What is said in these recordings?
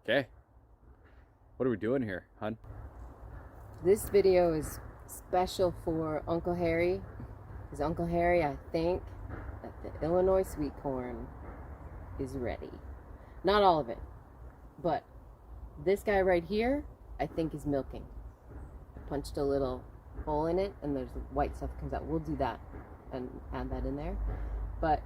Okay. What are we doing here, hun? This video is special for Uncle Harry. Because Uncle Harry, I think that the Illinois sweet corn is ready. Not all of it, but this guy right here, I think is milking. Punched a little hole in it and there's white stuff that comes out. We'll do that and add that in there. But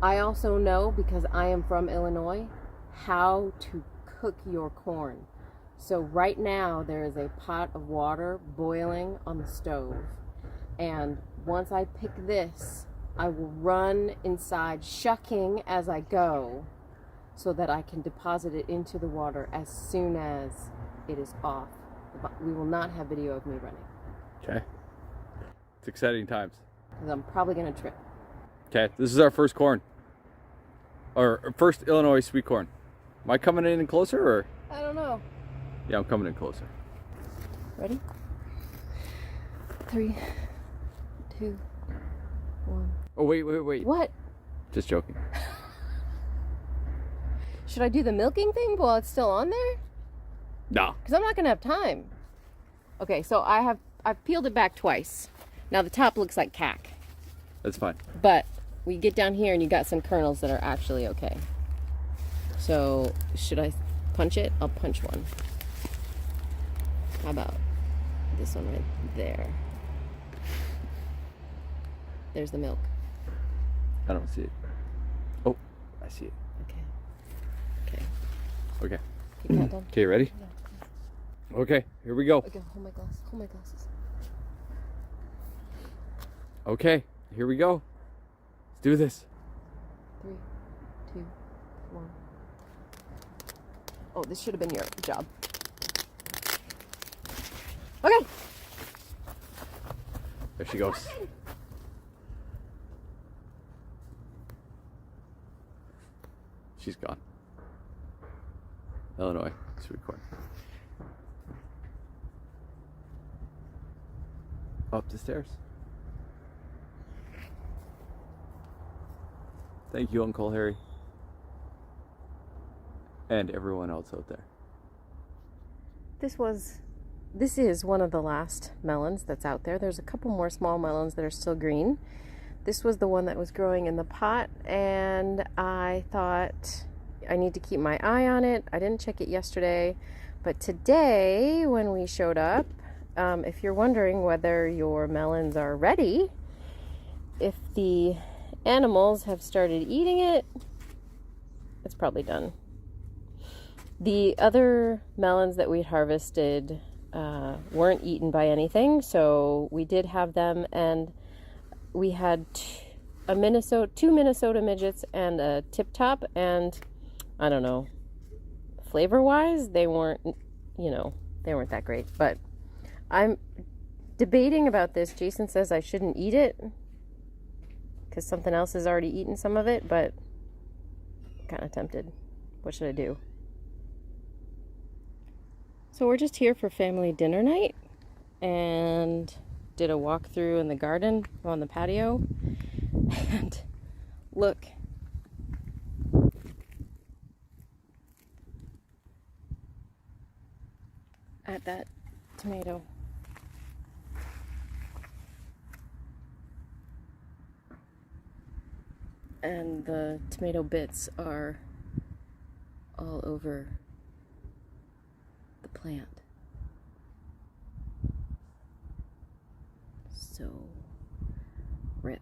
I also know, because I am from Illinois, how to cook your corn. So right now there is a pot of water boiling on the stove, and once I pick this, I will run inside shucking as I go so that I can deposit it into the water as soon as it is off. We will not have video of me running. Okay. It's exciting times. Because I'm probably going to trip. Okay, this is our first corn. Or first Illinois sweet corn. Am I coming in closer or? I don't know. Yeah, I'm coming in closer. Ready? 3, 2, 1. Oh, wait. What? Just joking. Should I do the milking thing while it's still on there? No. Because I'm not going to have time. Okay, so I've peeled it back twice. Now the top looks like cack. That's fine. But we get down here and you got some kernels that are actually okay. So should I punch it? I'll punch one. How about this one right there? There's the milk. I don't see it. Oh, I see it. Okay. Okay. Keep that done. Okay, ready? Yeah. Okay, here we go. Okay, hold my glass. Hold my glasses. Okay, here we go. Let's do this. 3, 2, 1. Oh, this should have been your job. Okay. There she goes. She's gone. Illinois sweet corn. Up the stairs. Thank you, Uncle Harry. And everyone else out there. This is one of the last melons that's out there. There's a couple more small melons that are still green. This was the one that was growing in the pot, and I thought I need to keep my eye on it. I didn't check it yesterday, but today when we showed up, if you're wondering whether your melons are ready, if the animals have started eating it, it's probably done. The other melons that we'd harvested weren't eaten by anything, so we did have them, and we had two Minnesota midgets and a tip top, and I don't know, flavor-wise, they weren't that great, but I'm debating about this. Jason says I shouldn't eat it because something else has already eaten some of it, but I'm kind of tempted. What should I do? So we're just here for family dinner night and did a walkthrough in the garden on the patio. And look. At that tomato. And the tomato bits are all over the plant. So, rip.